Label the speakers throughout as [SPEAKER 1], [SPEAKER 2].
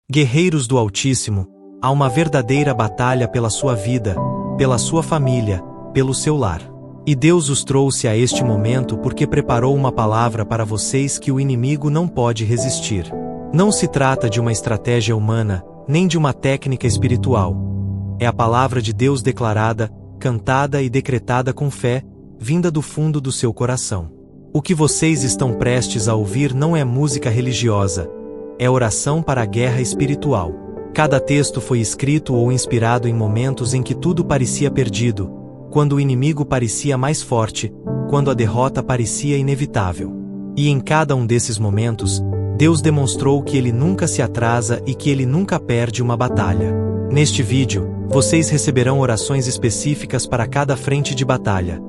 [SPEAKER 1] Guerreiros do Altíssimo, há uma verdadeira batalha pela sua vida, pela sua família, pelo seu lar. E Deus os trouxe a este momento porque preparou uma palavra para vocês que o inimigo não pode resistir. Não se trata de uma estratégia humana, nem de uma técnica espiritual. É a palavra de Deus declarada, cantada e decretada com fé, vinda do fundo do seu coração. O que vocês estão prestes a ouvir não é música religiosa, é oração para a guerra espiritual. Cada texto foi escrito ou inspirado em momentos em que tudo parecia perdido, quando o inimigo parecia mais forte, quando a derrota parecia inevitável. E em cada um desses momentos, Deus demonstrou que Ele nunca se atrasa e que Ele nunca perde uma batalha. Neste vídeo, vocês receberão orações específicas para cada frente de batalha.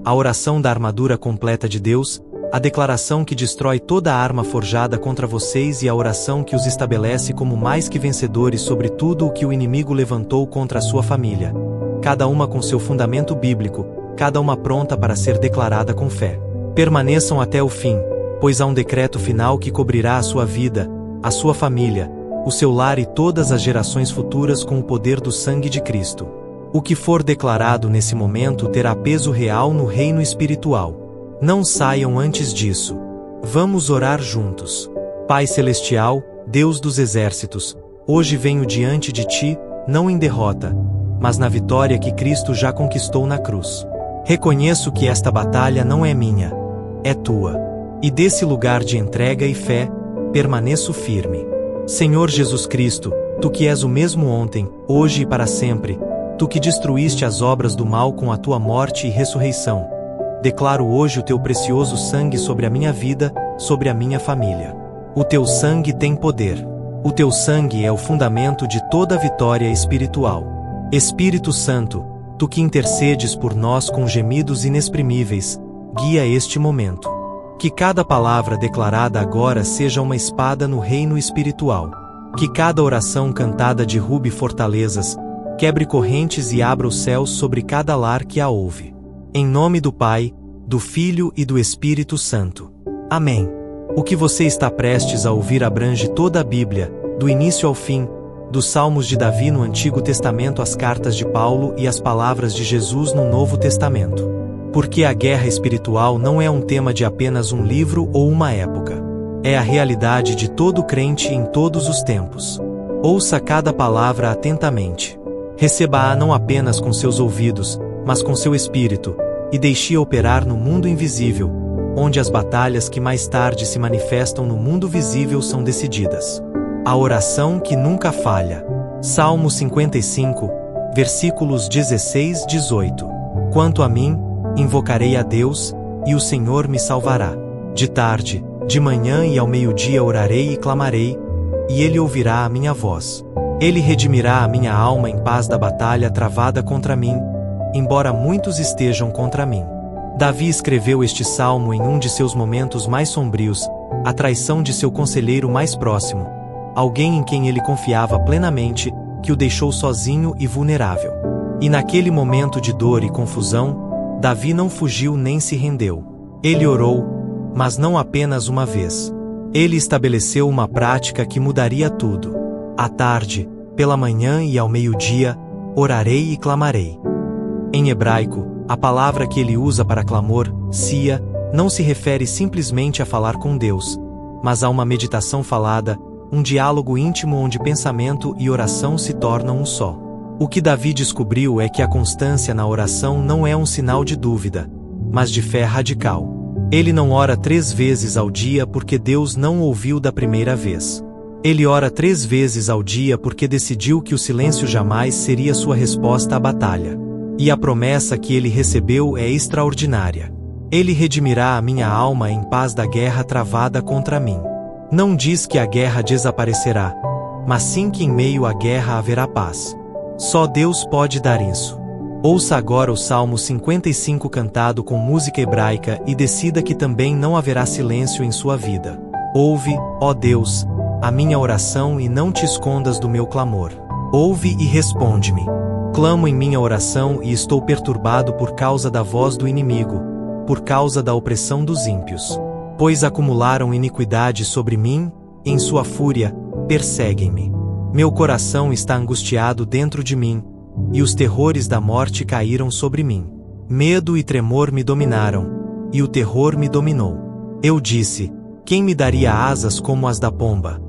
[SPEAKER 1] A oração da armadura completa de Deus, a declaração que destrói toda a arma forjada contra vocês e a oração que os estabelece como mais que vencedores sobre tudo o que o inimigo levantou contra a sua família. Cada uma com seu fundamento bíblico, cada uma pronta para ser declarada com fé. Permaneçam até o fim, pois há um decreto final que cobrirá a sua vida, a sua família, o seu lar e todas as gerações futuras com o poder do sangue de Cristo. O que for declarado nesse momento terá peso real no reino espiritual. Não saiam antes disso. Vamos orar juntos. Pai Celestial, Deus dos exércitos, hoje venho diante de Ti, não em derrota, mas na vitória que Cristo já conquistou na cruz. Reconheço que esta batalha não é minha, é Tua. E desse lugar de entrega e fé, permaneço firme. Senhor Jesus Cristo, Tu que és o mesmo ontem, hoje e para sempre, Tu que destruíste as obras do mal com a Tua morte e ressurreição, declaro hoje o Teu precioso sangue sobre a minha vida, sobre a minha família. O Teu sangue tem poder. O Teu sangue é o fundamento de toda vitória espiritual. Espírito Santo, Tu que intercedes por nós com gemidos inexprimíveis, guia este momento. Que cada palavra declarada agora seja uma espada no reino espiritual. Que cada oração cantada derrube fortalezas, quebre correntes e abra os céus sobre cada lar que a ouve. Em nome do Pai, do Filho e do Espírito Santo. Amém. O que você está prestes a ouvir abrange toda a Bíblia, do início ao fim, dos Salmos de Davi no Antigo Testamento às cartas de Paulo e as palavras de Jesus no Novo Testamento. Porque a guerra espiritual não é um tema de apenas um livro ou uma época. É a realidade de todo crente em todos os tempos. Ouça cada palavra atentamente. Receba-a não apenas com seus ouvidos, mas com seu espírito, e deixe-a operar no mundo invisível, onde as batalhas que mais tarde se manifestam no mundo visível são decididas. A oração que nunca falha. Salmo 55, versículos 16 e 18. Quanto a mim, invocarei a Deus, e o Senhor me salvará. De tarde, de manhã e ao meio-dia orarei e clamarei, e Ele ouvirá a minha voz. Ele redimirá a minha alma em paz da batalha travada contra mim, embora muitos estejam contra mim. Davi escreveu este salmo em um de seus momentos mais sombrios, a traição de seu conselheiro mais próximo, alguém em quem ele confiava plenamente, que o deixou sozinho e vulnerável. E naquele momento de dor e confusão, Davi não fugiu nem se rendeu. Ele orou, mas não apenas uma vez. Ele estabeleceu uma prática que mudaria tudo. À tarde, pela manhã e ao meio-dia, orarei e clamarei. Em hebraico, a palavra que ele usa para clamor, sia, não se refere simplesmente a falar com Deus, mas a uma meditação falada, um diálogo íntimo onde pensamento e oração se tornam um só. O que Davi descobriu é que a constância na oração não é um sinal de dúvida, mas de fé radical. Ele não ora 3 vezes ao dia porque Deus não o ouviu da primeira vez. Ele ora 3 vezes ao dia porque decidiu que o silêncio jamais seria sua resposta à batalha. E a promessa que ele recebeu é extraordinária. Ele redimirá a minha alma em paz da guerra travada contra mim. Não diz que a guerra desaparecerá, mas sim que em meio à guerra haverá paz. Só Deus pode dar isso. Ouça agora o Salmo 55 cantado com música hebraica e decida que também não haverá silêncio em sua vida. Ouve, ó Deus, a minha oração e não te escondas do meu clamor. Ouve e responde-me. Clamo em minha oração e estou perturbado por causa da voz do inimigo, por causa da opressão dos ímpios. Pois acumularam iniquidade sobre mim, em sua fúria, perseguem-me. Meu coração está angustiado dentro de mim, e os terrores da morte caíram sobre mim. Medo e tremor me dominaram, e o terror me dominou. Eu disse: quem me daria asas como as da pomba?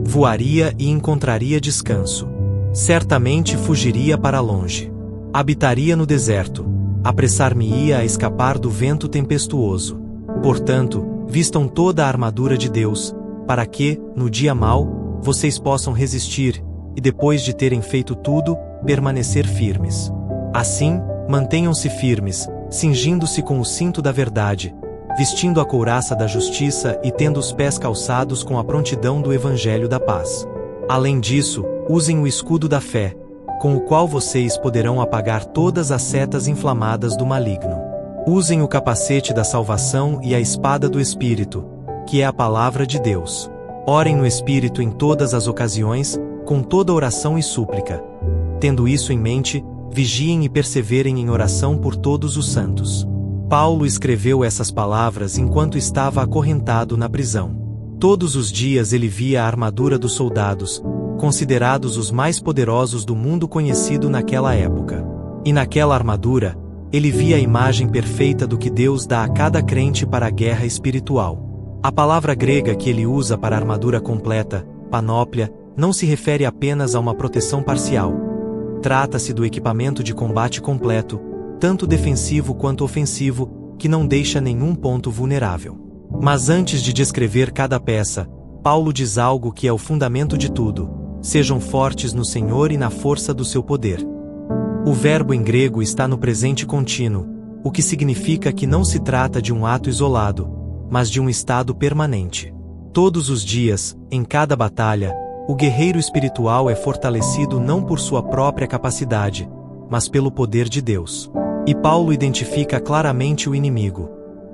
[SPEAKER 1] Voaria e encontraria descanso. Certamente fugiria para longe. Habitaria no deserto. Apressar-me-ia a escapar do vento tempestuoso. Portanto, vistam toda a armadura de Deus, para que, no dia mau, vocês possam resistir, e depois de terem feito tudo, permanecer firmes. Assim, mantenham-se firmes, cingindo-se com o cinto da verdade, vestindo a couraça da justiça e tendo os pés calçados com a prontidão do Evangelho da paz. Além disso, usem o escudo da fé, com o qual vocês poderão apagar todas as setas inflamadas do maligno. Usem o capacete da salvação e a espada do Espírito, que é a palavra de Deus. Orem no Espírito em todas as ocasiões, com toda oração e súplica. Tendo isso em mente, vigiem e perseverem em oração por todos os santos. Paulo escreveu essas palavras enquanto estava acorrentado na prisão. Todos os dias ele via a armadura dos soldados, considerados os mais poderosos do mundo conhecido naquela época. E naquela armadura, ele via a imagem perfeita do que Deus dá a cada crente para a guerra espiritual. A palavra grega que ele usa para armadura completa, panóplia, não se refere apenas a uma proteção parcial. Trata-se do equipamento de combate completo, tanto defensivo quanto ofensivo, que não deixa nenhum ponto vulnerável. Mas antes de descrever cada peça, Paulo diz algo que é o fundamento de tudo: sejam fortes no Senhor e na força do seu poder. O verbo em grego está no presente contínuo, o que significa que não se trata de um ato isolado, mas de um estado permanente. Todos os dias, em cada batalha, o guerreiro espiritual é fortalecido não por sua própria capacidade, mas pelo poder de Deus. E Paulo identifica claramente o inimigo.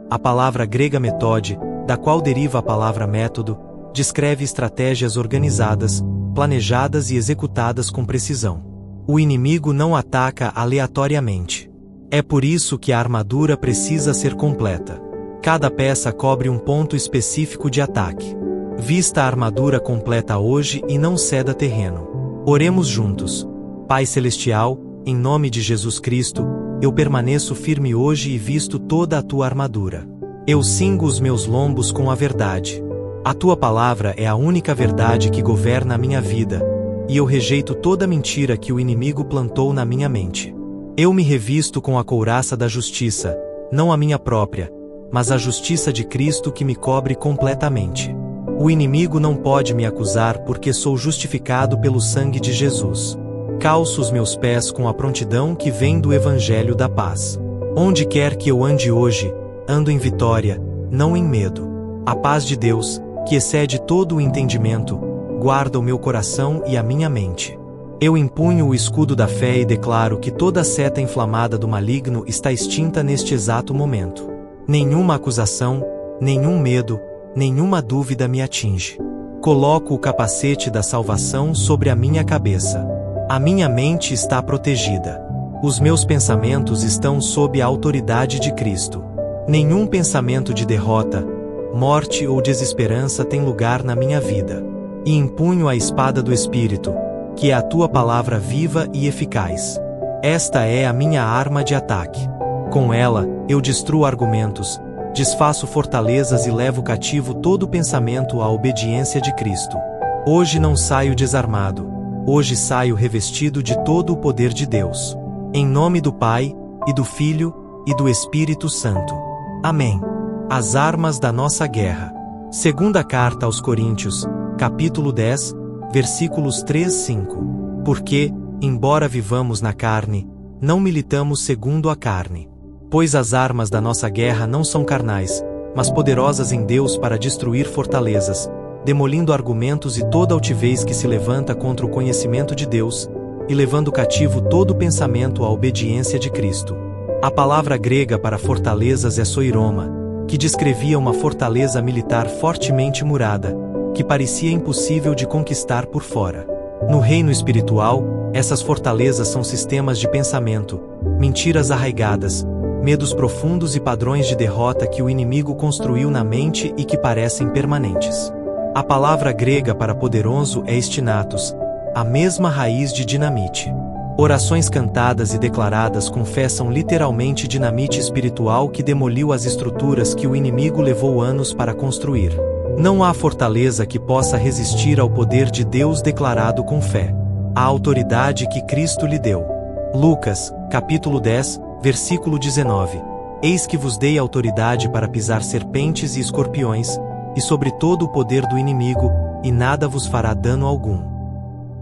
[SPEAKER 1] A palavra grega metode, da qual deriva a palavra método, descreve estratégias organizadas, planejadas e executadas com precisão. O inimigo não ataca aleatoriamente. É por isso que a armadura precisa ser completa. Cada peça cobre um ponto específico de ataque. Vista a armadura completa hoje e não ceda terreno. Oremos juntos. Pai Celestial, em nome de Jesus Cristo, eu permaneço firme hoje e visto toda a tua armadura. Eu cingo os meus lombos com a verdade. A tua palavra é a única verdade que governa a minha vida, e eu rejeito toda mentira que o inimigo plantou na minha mente. Eu me revisto com a couraça da justiça, não a minha própria, mas a justiça de Cristo que me cobre completamente. O inimigo não pode me acusar porque sou justificado pelo sangue de Jesus. Calço os meus pés com a prontidão que vem do Evangelho da paz. Onde quer que eu ande hoje, ando em vitória, não em medo. A paz de Deus, que excede todo o entendimento, guarda o meu coração e a minha mente. Eu empunho o escudo da fé e declaro que toda seta inflamada do maligno está extinta neste exato momento. Nenhuma acusação, nenhum medo, nenhuma dúvida me atinge. Coloco o capacete da salvação sobre a minha cabeça. A minha mente está protegida. Os meus pensamentos estão sob a autoridade de Cristo. Nenhum pensamento de derrota, morte ou desesperança tem lugar na minha vida. E empunho a espada do Espírito, que é a tua palavra viva e eficaz. Esta é a minha arma de ataque. Com ela, eu destruo argumentos, desfaço fortalezas e levo cativo todo pensamento à obediência de Cristo. Hoje não saio desarmado. Hoje saio revestido de todo o poder de Deus. Em nome do Pai, e do Filho, e do Espírito Santo. Amém. As armas da nossa guerra. Segunda carta aos Coríntios, capítulo 10, versículos 3-5. Porque, embora vivamos na carne, não militamos segundo a carne. Pois as armas da nossa guerra não são carnais, mas poderosas em Deus para destruir fortalezas, demolindo argumentos e toda altivez que se levanta contra o conhecimento de Deus, e levando cativo todo pensamento à obediência de Cristo. A palavra grega para fortalezas é soiroma, que descrevia uma fortaleza militar fortemente murada, que parecia impossível de conquistar por fora. No reino espiritual, essas fortalezas são sistemas de pensamento, mentiras arraigadas, medos profundos e padrões de derrota que o inimigo construiu na mente e que parecem permanentes. A palavra grega para poderoso é estinatos, a mesma raiz de dinamite. Orações cantadas e declaradas confessam literalmente dinamite espiritual que demoliu as estruturas que o inimigo levou anos para construir. Não há fortaleza que possa resistir ao poder de Deus declarado com fé. A autoridade que Cristo lhe deu. Lucas, capítulo 10, versículo 19. Eis que vos dei autoridade para pisar serpentes e escorpiões, e sobre todo o poder do inimigo, e nada vos fará dano algum.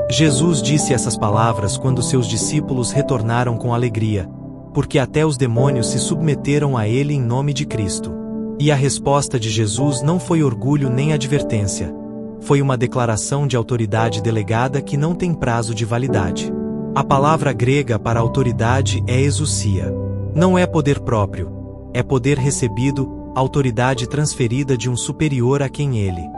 [SPEAKER 1] Jesus disse essas palavras quando seus discípulos retornaram com alegria, porque até os demônios se submeteram a ele em nome de Cristo. E a resposta de Jesus não foi orgulho nem advertência. Foi uma declaração de autoridade delegada que não tem prazo de validade. A palavra grega para autoridade é exousia. Não é poder próprio, é poder recebido, autoridade transferida de um superior a quem ele